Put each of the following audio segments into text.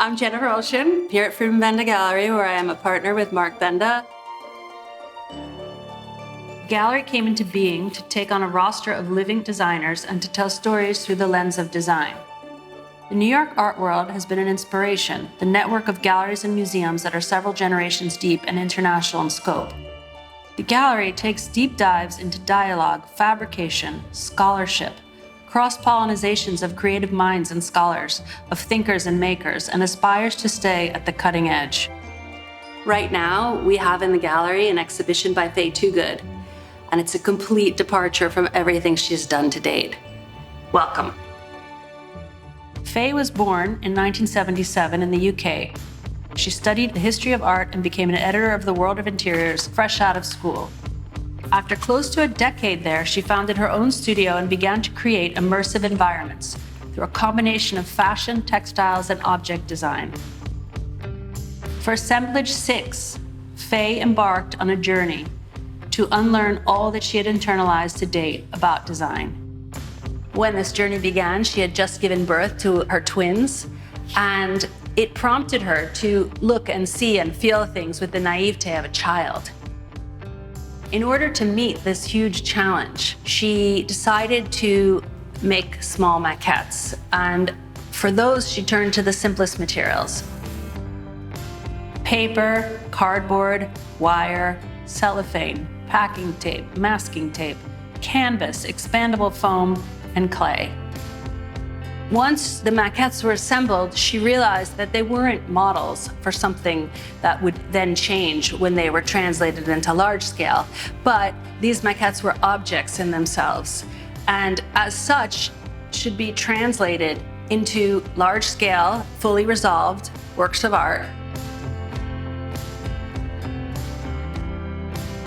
I'm Jennifer Olshan, here at Friedman Benda Gallery, where I am a partner with Benda. The gallery came into being to take on a roster of living designers and to tell stories through the lens of design. The New York art world has been an inspiration, the network of galleries and museums that are several generations deep and international in scope. The gallery takes deep dives into dialogue, fabrication, scholarship, cross-pollinizations of creative minds and scholars, of thinkers and makers, and aspires to stay at the cutting edge. Right now, we have in the gallery an exhibition by Faye Toogood, and it's a complete departure from everything she's done to date. Welcome. Faye was born in 1977 in the UK. She studied the history of art and became an editor of the World of Interiors fresh out of school. After close to a decade there, she founded her own studio and began to create immersive environments through a combination of fashion, textiles, and object design. For Assemblage 6, Faye embarked on a journey to unlearn all that she had internalized to date about design. When this journey began, she had just given birth to her twins, and it prompted her to look and see and feel things with the naivete of a child. In order to meet this huge challenge, she decided to make small maquettes, and for those, she turned to the simplest materials: paper, cardboard, wire, cellophane, packing tape, masking tape, canvas, expandable foam, and clay. Once the maquettes were assembled, she realized that they weren't models for something that would then change when they were translated into large scale, but these maquettes were objects in themselves, and as such, should be translated into large scale, fully resolved works of art.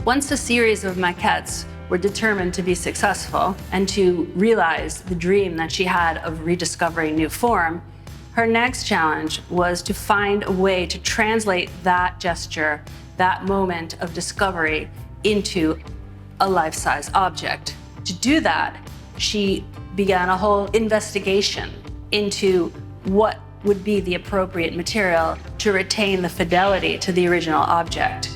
Once a series of maquettes were determined to be successful and to realize the dream that she had of rediscovering new form, her next challenge was to find a way to translate that gesture, that moment of discovery, into a life-size object. To do that, she began a whole investigation into what would be the appropriate material to retain the fidelity to the original object.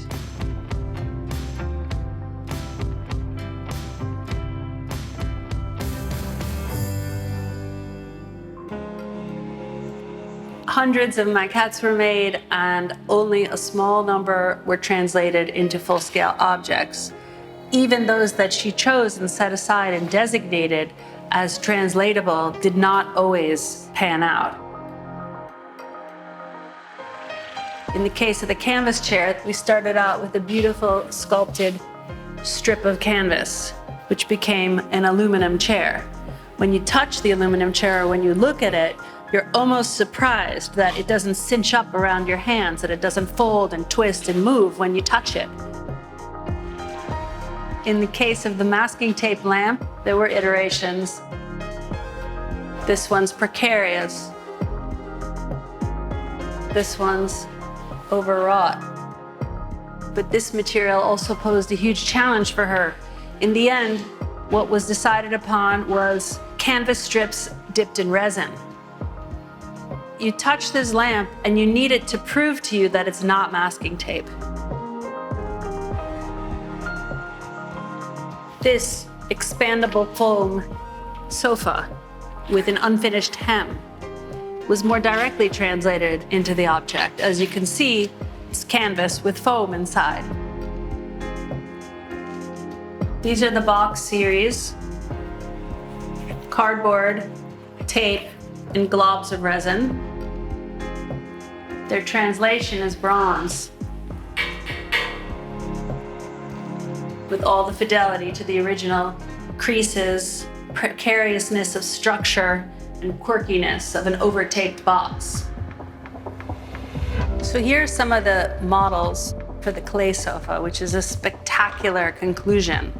Hundreds of maquettes were made, and only a small number were translated into full-scale objects. Even those that she chose and set aside and designated as translatable did not always pan out. In the case of the canvas chair, we started out with a beautiful sculpted strip of canvas, which became an aluminum chair. When you touch the aluminum chair, or when you look at it, you're almost surprised that it doesn't cinch up around your hands, that it doesn't fold and twist and move when you touch it. In the case of the masking tape lamp, there were iterations. This one's precarious. This one's overwrought. But this material also posed a huge challenge for her. In the end, what was decided upon was canvas strips dipped in resin. You touch this lamp and you need it to prove to you that it's not masking tape. This expandable foam sofa with an unfinished hem was more directly translated into the object. As you can see, it's canvas with foam inside. These are the box series: cardboard, tape, and globs of resin. Their translation is bronze, with all the fidelity to the original creases, precariousness of structure, and quirkiness of an overtaped box. So here are some of the models for the clay sofa, which is a spectacular conclusion.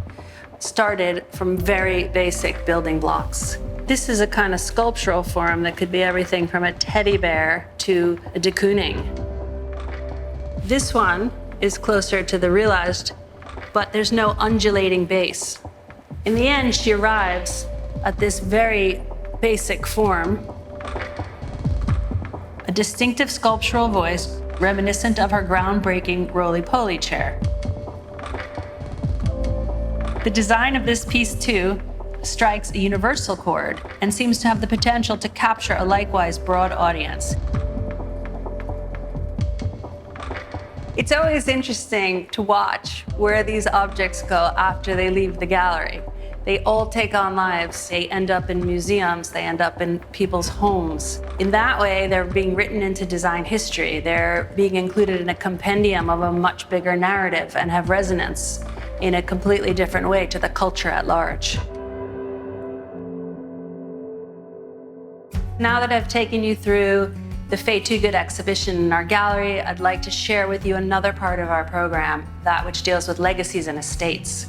Started from very basic building blocks. This is a kind of sculptural form that could be everything from a teddy bear to a de Kooning. This one is closer to the realized, but there's no undulating base. In the end, she arrives at this very basic form, a distinctive sculptural voice reminiscent of her groundbreaking roly-poly chair. The design of this piece, too, strikes a universal chord and seems to have the potential to capture a likewise broad audience. It's always interesting to watch where these objects go after they leave the gallery. They all take on lives. They end up in museums. They end up in people's homes. In that way, they're being written into design history. They're being included in a compendium of a much bigger narrative and have resonance in a completely different way to the culture at large. Now that I've taken you through the Faye Toogood exhibition in our gallery, I'd like to share with you another part of our program, that which deals with legacies and estates.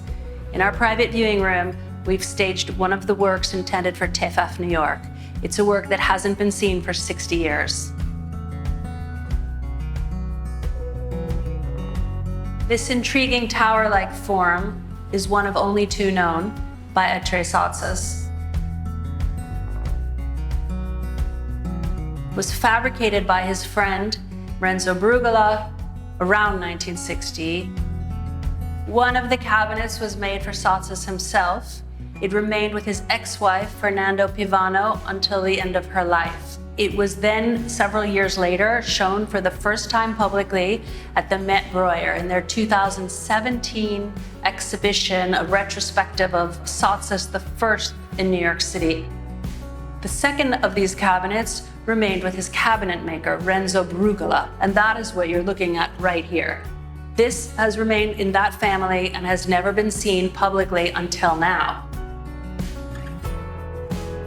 In our private viewing room, we've staged one of the works intended for TEFAF New York. It's a work that hasn't been seen for 60 years. This intriguing tower-like form is one of only two known by Ettore Sottsass. Was fabricated by his friend Renzo Brugala around 1960. One of the cabinets was made for Sottsass himself. It remained with his ex-wife, Fernando Pivano, until the end of her life. It was then, several years later, shown for the first time publicly at the Met Breuer in their 2017 exhibition, a retrospective of Sottsass the first in New York City. The second of these cabinets remained with his cabinet maker, Renzo Brugala, and that is what you're looking at right here. This has remained in that family and has never been seen publicly until now.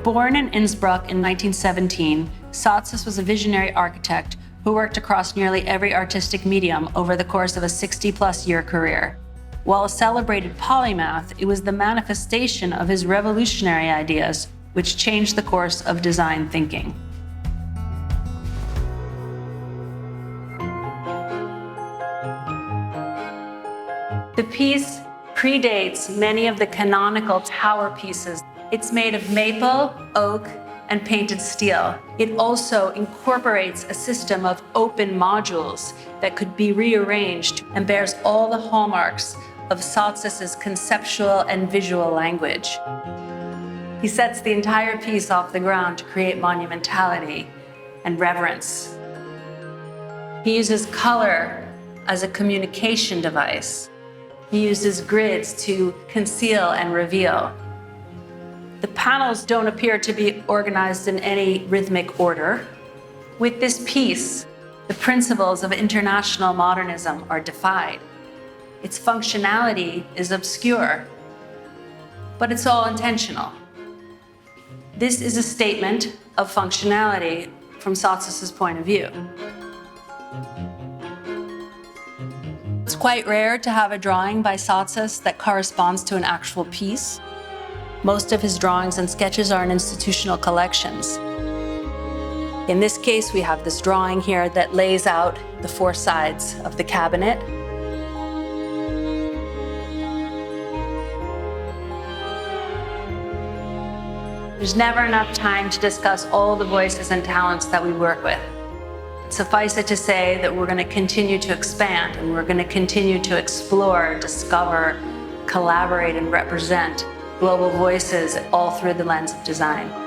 Born in Innsbruck in 1917, Sottsass was a visionary architect who worked across nearly every artistic medium over the course of a 60-plus year career. While a celebrated polymath, it was the manifestation of his revolutionary ideas which changed the course of design thinking. The piece predates many of the canonical tower pieces. It's made of maple, oak, and painted steel. It also incorporates a system of open modules that could be rearranged and bears all the hallmarks of Sottsass's conceptual and visual language. He sets the entire piece off the ground to create monumentality and reverence. He uses color as a communication device. He uses grids to conceal and reveal. The panels don't appear to be organized in any rhythmic order. With this piece, the principles of international modernism are defied. Its functionality is obscure, but it's all intentional. This is a statement of functionality from Sottsass's point of view. It's quite rare to have a drawing by Sottsass that corresponds to an actual piece. Most of his drawings and sketches are in institutional collections. In this case, we have this drawing here that lays out the four sides of the cabinet. There's never enough time to discuss all the voices and talents that we work with. Suffice it to say that we're going to continue to expand and we're going to continue to explore, discover, collaborate, and represent global voices all through the lens of design.